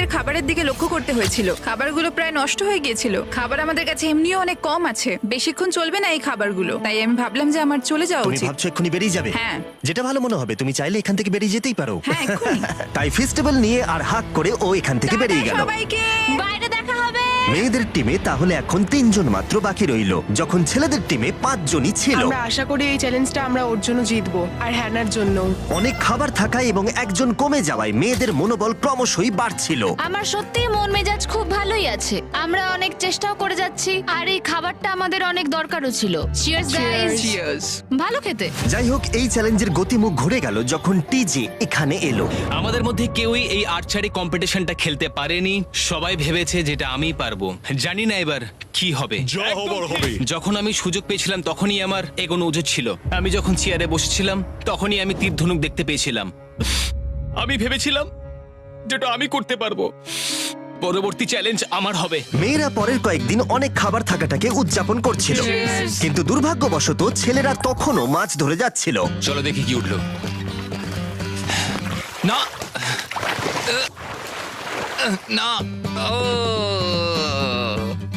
আমাদের খাবারের দিকে লক্ষ্য করতে হয়েছিল। খাবারগুলো প্রায় নষ্ট হয়ে গিয়েছিল। খাবার আমাদের কাছে এমনিও অনেক কম আছে, বেশিক্ষণ চলবে না এই খাবারগুলো। তাই আমি ভাবলাম যে আমার চলে যাওয়া তুমি উচিত। ভাবছো এক্ষুনি বেরিয়ে যাবে? হ্যাঁ। যেটা ভালো মনে হবে, তুমি চাইলে এখান থেকে বেরিয়ে যেতেই পারো। হ্যাঁ, এক্ষুনি। তাই ফেস্টিভ্যাল নিয়ে আর হাক করে ও এখান থেকে বেরিয়ে গেল। সবাইকে বাইরে দেখা হবে। মেয়েদের টিমে তাহলে এখন 3 জন মাত্র বাকি রইল, যখন ছেলেদের টিমে 5 জনই ছিল। আমরা আশা করি এই চ্যালেঞ্জটা আমরা ওর জন্য জিতবো, আর হ্যানার জন্য। অনেক খাবার থাকায় এবং একজন কমে যাওয়ায় মেয়েদের মনোবল ক্রমশই বাড়ছিল। আমার সত্যিই মন মেজাজ খুব ভালোই আছে। আমরা অনেক চেষ্টাও করে যাচ্ছি, আর এই খাবারটা আমাদের অনেক দরকারও ছিল। Cheers guys. ভালো খেতে। যাই হোক, এই চ্যালেঞ্জের গতিমুখ ঘুরে গেল যখন টিজি এখানে এলো। আমাদের মধ্যে কেউই এই আর্চারি কম্পিটিশনটা খেলতে পারেনি। সবাই ভেবেছে যেটা আমিই পারবো। জানি না এবার কি হবে। যা হবার হবে। যখন আমি সুযোগ পেয়েছিলাম তখনই আমার এগোনো উচিত ছিল। আমি যখন চেয়ারে বসেছিলাম তখনই আমি তীর ধনুক দেখতে পেয়েছিলাম। আমি ভেবেছিলাম যেটা আমি করতে পারবো। পরবর্তী চ্যালেঞ্জ আমার হবে। মেয়েরা পরের কয়েকদিন অনেক খাবার থাকাটাকে উদযাপন করছিল, কিন্তু দুর্ভাগ্যবশত ছেলেরা তখনও মাছ ধরে যাচ্ছিল। চলো দেখি কি উঠলো। না না ও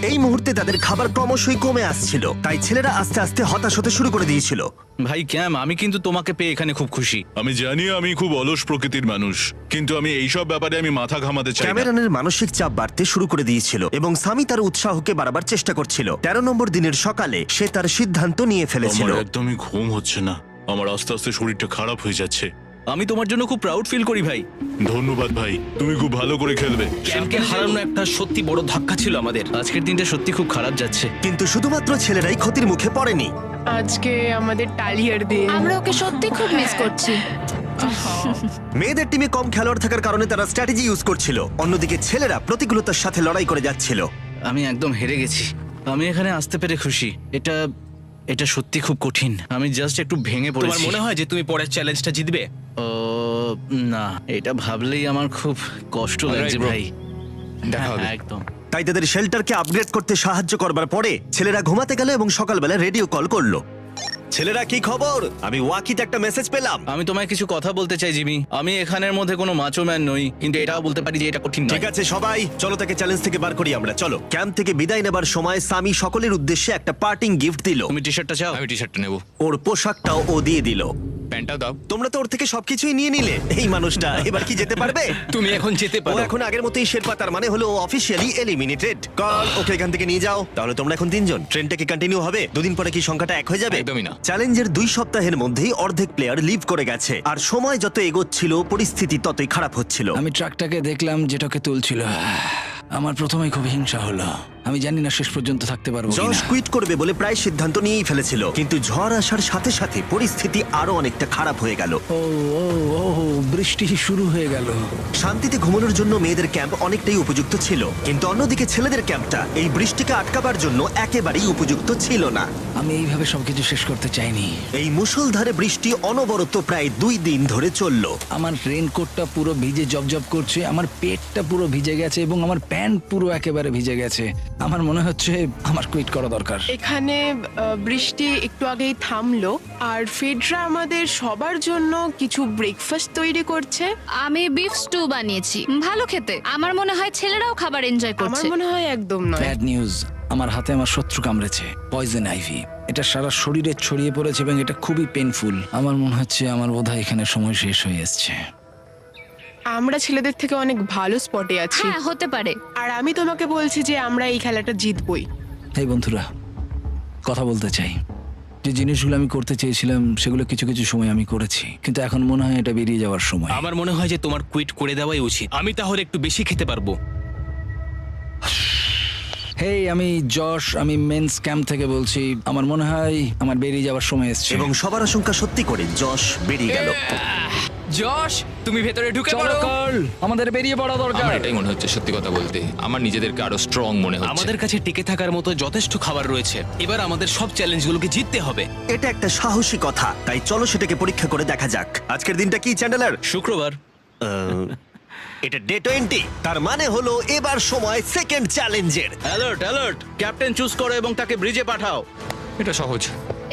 এই মুহূর্তে তাদের খাবার ক্রমশই কমে আসছিল, তাই ছেলেরা আস্তে আস্তে হতাশ হতে শুরু করে দিয়েছিল। ভাই ক্যাম, আমি কিন্তু তোমাকে পেয়ে এখানে খুব খুশি। আমি জানি আমি খুব অলস প্রকৃতির মানুষ, কিন্তু আমি এইসব ব্যাপারে আমি মাথা ঘামাতে চাই না। ক্যামেরনের মানসিক চাপ বাড়তে শুরু করে দিয়েছিল এবং সামি তার উৎসাহকে বাড়াবার চেষ্টা করছিল। 13 নম্বর দিনের সকালে সে তার সিদ্ধান্ত নিয়ে ফেলেছিল। আমার একদমই ঘুম হচ্ছে না, আমার আস্তে আস্তে শরীরটা খারাপ হয়ে যাচ্ছে। আমি তোমার জন্য খুব প্রাউড ফিল করি ভাই। ধন্যবাদ ভাই, তুমি খুব ভালো করে খেলবে। ক্যামকে হারানো একটা সত্যি বড় ধাক্কা ছিল আমাদের। আজকের দিনটা সত্যি খুব খারাপ যাচ্ছে। কিন্তু শুধুমাত্র ছেলেরাই ক্ষতির মুখে পড়েনি। আজকে আমাদের টালিয়ার দিন। আমরা ওকে সত্যি খুব মিস করছি। মেয়েদের টিমে কম খেলোয়াড় থাকার কারণে তারা স্ট্র্যাটেজি ইউজ করছিল, অন্যদিকে ছেলেরা প্রতিকূলতার সাথে লড়াই করে যাচ্ছিল। আমি একদম হেরে গেছি। আমি এখানে আসতে পেরে খুশি। এটা সত্যি খুব কঠিন। আমি জাস্ট একটু ভেঙে পড়েছি। তোমার মনে হয় যে তুমি পরের চ্যালেঞ্জটা জিতবে? ও না, এটা ভাবলেই আমার খুব কষ্ট লাগছে bro. ভাই। দেখা হবে। হ্যাঁ, একদম। তাই তাদের শেল্টারকে আপগ্রেড করতে সাহায্য করবার পরে ছেলেরা ঘুমাতে গেল এবং সকালবেলা রেডিও কল করলো। ছেলেরা, কি খবর? আমি ওয়াকিতে একটা মেসেজ পেলাম। আমি তোমায় কিছু কথা বলতে চাই জিমি। আমি এখানের মধ্যে কোনো মাচো ম্যান নই, কিন্তু এটাও বলতে পারি যে এটা কঠিন নয়। ঠিক আছে সবাই, চলো তাকে চ্যালেঞ্জ থেকে বার করি আমরা। চলো। ক্যাম্প থেকে বিদায় নেবার সময় সামি সকলের উদ্দেশ্যে একটা পার্টিং গিফট দিল। তুমি টি শার্টটা চাও? আমি টি শার্টটা নেবো। ওর পোশাকটাও ও দিয়ে দিল। প্যান্টটাও দাও। তোমরা তো ওর থেকে সবকিছুই নিয়ে নিলে। এই মানুষটা এবার কি যেতে পারবে? তুমি এখন যেতে ও পারো। এখন আগের মতোই শেরপা, তার মানে হলো অফিসিয়ালি এলিমিনেটেড। কল ওকে এখান থেকে নিয়ে যাও। তাহলে তোমরা এখন 3 জন। ট্রেনটা কি কন্টিনিউ হবে? দুদিন পরে কি সংখ্যাটা 1 হয়ে যাবে? একদমই না। চ্যালেঞ্জের 2 সপ্তাহের মধ্যেই অর্ধেক প্লেয়ার লিভ করে গেছে, আর সময় যত এগোচ্ছিল পরিস্থিতি ততই খারাপ হচ্ছিল। আমি ট্রাকটাকে দেখলাম যেটাকে তুলছিল। আমার প্রথমেই খুব হিংসা হলো। আমি জানি না শেষ পর্যন্ত থাকতে পারবো জশ কিনা। কুইট করবে বলে প্রায় সিদ্ধান্ত নিয়েই ফেলেছিল, কিন্তু ঝড় আসার সাথে সাথে পরিস্থিতি আরো অনেকটা খারাপ হয়ে গেল। ও ও ও বৃষ্টি শুরু হয়ে গেল। শান্তিতে ঘুমানোর জন্য মেয়েদের ক্যাম্প অনেকটাই উপযুক্ত ছিল, কিন্তু অন্যদিকে ছেলেদের ক্যাম্পটা এই বৃষ্টিকে আটকাবার জন্য একেবারেই উপযুক্ত ছিল না। আমি এইভাবে সবকিছু শেষ করতে চাইনি। এই মুষলধারে বৃষ্টি অনবরত প্রায় 2 দিন ধরে চলল। আমার রেনকোটটা পুরো ভিজে জবজব করছে, আমার পেটটা পুরো ভিজে গেছে এবং আমার প্যান্ট পুরো একেবারে ভিজে গেছে। আমার মনে হচ্ছে আমার কুইট করা দরকার। এখানে বৃষ্টি একটু আগেই থামলো, আর ফেডরা আমাদের সবার জন্য কিছু ব্রেকফাস্ট তৈরি করছে। আমি বিফ স্টু বানিয়েছি, ভালো খেতে। আমার মনে হয় ছেলেরাও খাবার এনজয় আমার করছে। মনে হয় একদম নয়। ব্যাড নিউজ, আমার হাতে আমার শত্রু কামড়েছে, পয়জন আইভি। এটা সারা শরীরে ছড়িয়ে পড়েছে এবং এটা খুবই পেইনফুল। আমার মনে হচ্ছে আমার বোধহয় এখানে সময় শেষ হয়ে এসেছে। আমরা ছেলেদের থেকে অনেক ভালো স্পটে আছি, হ্যাঁ, হতে পারে। আর আমি তোমাকে বলছি যে আমরা এই খেলাটা জিতবই। এই বন্ধুরা, কথা বলতে চাই। যে জিনিসগুলো আমি করতে চেয়েছিলাম সেগুলো কিছু কিছু সময় আমি করেছি, কিন্তু এখন মনে হয় এটা বেরিয়ে যাওয়ার সময়। আমার মনে হয় যে তোমার কুইট করে দেওয়াই উচিত। আমি তাহলে একটু বেশি খেতে পারবো। হেই, আমি যশ, আমি মেন্স ক্যাম্প থেকে বলছি। আমার মনে হয় আমার বেরিয়ে যাওয়ার সময় এসেছে। এবং সবার আশঙ্কা সত্যি করে যশ বেরিয়ে গেল। যশ, তুমি ভেতরে ঢুকে চলো পড়ো। কার্ল, আমাদের বেরিয়ে পড়া দরকার। আমার এটাই মনে হচ্ছে, সত্যি কথা বলতে আমার নিজেদেরকে আরো স্ট্রং মনে হচ্ছে। আমাদের কাছে টিকে থাকার মতো যথেষ্ট খাবার রয়েছে। এবার আমাদের সব চ্যালেঞ্জগুলোকে জিততে হবে। এটা একটা সাহসী কথা, তাই চলো সেটাকে পরীক্ষা করে দেখা যাক। আজকের দিনটা কি চ্যান্ডেলার? শুক্রবার। এটা ডে 20, তার মানে হলো এবার সময় সেকেন্ড চ্যালেঞ্জের। অ্যালার্ট অ্যালার্ট, ক্যাপ্টেন চুজ করো এবং তাকে ব্রিজে পাঠাও। এটা সহজ।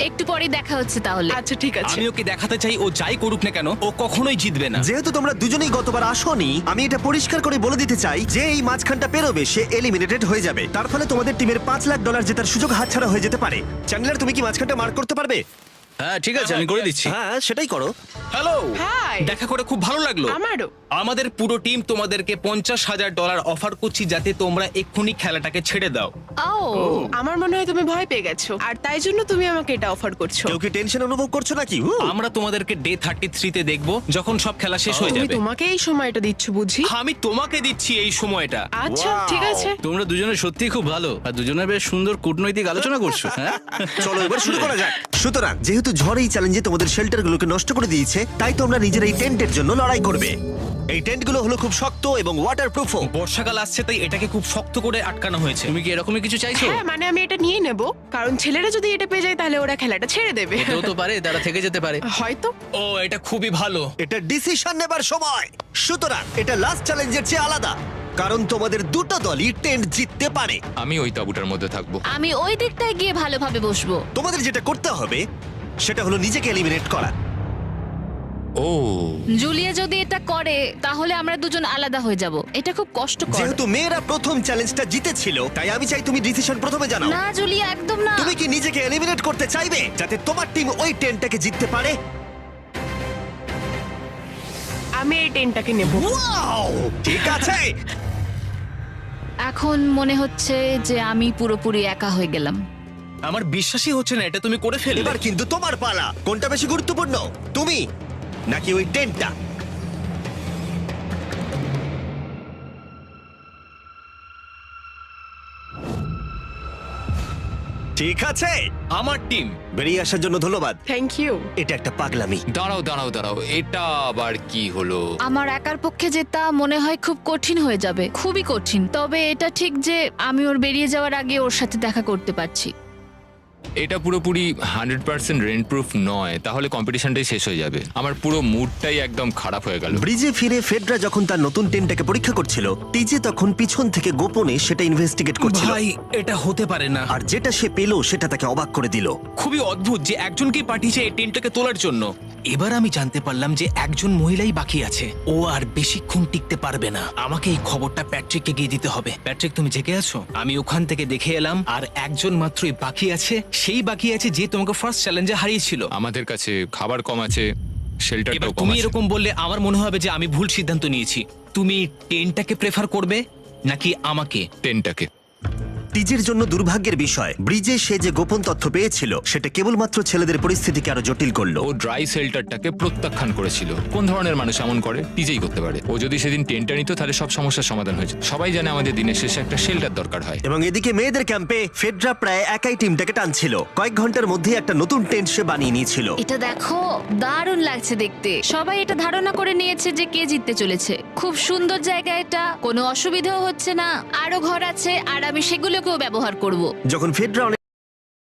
একটু পরেই দেখা হচ্ছে তাহলে। আচ্ছা ঠিক আছে। আমি ওকে দেখাতে চাই ও যাই করুক না কেন ও কখনোই জিতবে না। যেহেতু তোমরা দুজনেই গতবার আসোনি, আমি এটা পরিষ্কার করে বলে দিতে চাই যে এই মাঝখানটা পেরোবে সে এলিমিনেটেড হয়ে যাবে। তার ফলে তোমাদের টিমের $5 লাখ জেতার সুযোগ হাতছাড়া হয়ে যেতে পারে। চ্যান্ডলার, তুমি কি মাঝখানটা মার্ক করতে পারবে? হ্যাঁ ঠিক আছে, আমি করে দিচ্ছি। হ্যাঁ, সেটাই করো। Hello, hi. দেখা করে খুব ভালো লাগলো। আমারও। আমাদের পুরো টিম তোমাদেরকে $50,000 অফার করছি যাতে তোমরা এক্ষুনি খেলাটাকে ছেড়ে দাও। ও আমার মনে হয় তুমি ভয় পেয়ে গেছো, আর তাই জন্য তুমি আমাকে এটা অফার করছো। কেউ কি টেনশন অনুভব করছো নাকি? আমরা তোমাদেরকে ডে 33 তে দেখবো যখন সব খেলা শেষ হয়ে তুমি যাবে। তোমাকে এই সময়টা দিচ্ছ বুঝি? আমি তোমাকে দিচ্ছি এই সময়টা। আচ্ছা ঠিক আছে। তোমরা দুজনে সত্যি খুব ভালো, আর দুজনে বেশ সুন্দর কূটনৈতিক আলোচনা করছো। হ্যাঁ চলো এবার শুরু করা যাক। সুতরাং যেহেতু ঝড় এই চ্যালেঞ্জে তোমাদের শেল্টারগুলোকে নষ্ট করে দিয়েছে, তাই তোমরা নিজের এই টেন্টের জন্য লড়াই করবে। এই টেন্টগুলো হলো খুব শক্ত এবং ওয়াটারপ্রুফও। বর্ষাকাল আসছে তাই এটাকে খুব শক্ত করে আটকানো হয়েছে। তুমি কি এরকমই কিছু চাইছো? হ্যাঁ মানে আমি এটা নিয়ে নেব, কারণ ছেলেরা যদি এটা পেয়ে যায় তাহলে ওরা খেলাটা ছেড়ে দেবে। হতেও তো পারে তারা থেকে যেতে পারে। হয়তো। ও এটা খুবই ভালো। এটা ডিসিশন নেবার সময়। সুতরাং এটা লাস্ট চ্যালেঞ্জের চেয়ে আলাদা, কারণ তোমাদের দুটো দলই টেন্ট জিততে পারে। আমি ওই তাঁবুটার মধ্যে থাকবো। আমি ওই দিকটায় গিয়ে ভালোভাবে বসবো। তোমাদের যেটা করতে হবে সেটা হলো নিজেকে এলিমিনেট করা। ও জুলিয়া যদি এটা করে তাহলে আমরা দুজন আলাদা হয়ে যাব। এটা খুব কষ্টকর। যেহেতু মেয়েরা প্রথম চ্যালেঞ্জটা জিতেছিল, তাই আমি চাই তুমি ডিসিশন প্রথমে জানাও। না জুলিয়া, একদম না। তুমি কি নিজেকে এলিমিনেট করতে চাইবে যাতে তোমার টিম ওই টেন্টটাকে জিততে পারে? আমি এই টেনটাকে নেব। ওয়াও, ঠিক আছে। এখন মনে হচ্ছে যে আমি পুরোপুরি একা হয়ে গেলাম। আমার বিশ্বাসই হচ্ছে না এটা তুমি করে ফেললে। এবার কিন্তু তোমার পালা। কোনটা বেশি গুরুত্বপূর্ণ, তুমি নাকি ওই টেন্টটা? ঠিক আছে, আমার টিম। বেরিয়ে আসার জন্য ধন্যবাদ। Thank you. এটা একটা পাগলামি। দাঁড়াও দাঁড়াও দাঁড়াও, এটা আবার কি হলো? আমার একার পক্ষে জেতা মনে হয় খুব কঠিন হয়ে যাবে, খুবই কঠিন। তবে এটা ঠিক যে আমি ওর বেরিয়ে যাওয়ার আগে ওর সাথে দেখা করতে পারছি। এটা পুরোপুরি 100% রেন্ট প্রুফ নয়, তাহলে কম্পিটিশনটাই শেষ হয়ে যাবে। আমার পুরো মুডটাই একদম খারাপ হয়ে গেল। ব্রিজে ফিরে ফেডরা যখন তার নতুন টেন্টটাকে পরীক্ষা করছিল, টিজে তখন পিছন থেকে গোপনে সেটা ইনভেস্টিগেট করছিল। ভাই এটা হতে পারে না। আর যেটা সে পেল সেটা তাকে অবাক করে দিল। খুবই অদ্ভুত যে একজনকেই পাঠিয়েছে এই টেন্টটাকে তোলার জন্য। এবার আমি জানতে পারলাম যে একজন মহিলাই বাকি আছে। ও আর বেশিক্ষণ টিকতে পারবে না। আমাকে এই খবরটা প্যাট্রিককে গিয়ে দিতে হবে। প্যাট্রিক, তুমি জেগে আছো? আমি ওখান থেকে দেখে এলাম আর একজন মাত্রই বাকি আছে। সেই বাকি আছে যে তোমাকে ফার্স্ট চ্যালেঞ্জে হারিয়েছিল। আমাদের কাছে খাবার কম আছে, এবার শেল্টারটাও কম তুমি আছে। এরকম বললে আমার মনে হবে যে আমি ভুল সিদ্ধান্ত নিয়েছি। তুমি টেন্টটাকে প্রেফার করবে নাকি আমাকে? টেনটাকে। টিজের জন্য দুর্ভাগ্যের বিষয়, ব্রিজে সে যে গোপন তথ্য পেয়েছিল সেটা কেবলমাত্র ছেলেদের পরিস্থিতিকে আরো জটিল করলো। ও ড্রাই শেল্টারটাকে প্রত্যাখ্যান করেছিল। কোন ধরনের মানুষ এমন করে? টিজেই করতে পারে। ও যদি সেদিন টেন্টটা নিত তাহলে সব সমস্যার সমাধান হয়েছে। সবাই জানে আমাদের দিনের শেষে একটা শেল্টার দরকার হয়। এবং এদিকে মেয়েদের ক্যাম্পে ফেডরা প্রায় একাই টিমটাকে টানছিল। কয়েক ঘন্টার মধ্যে একটা নতুন টেন্ট সে বানিয়ে নিয়েছিল। এটা দেখো, দারুণ লাগছে দেখতে। সবাই এটা ধারণা করে নিয়েছে যে কে জিততে চলেছে। খুব সুন্দর জায়গা এটা, কোনো অসুবিধাও হচ্ছে না। আরো ঘর আছে আর আমি সেগুলোকেও ব্যবহার করব। যখন ফেডরা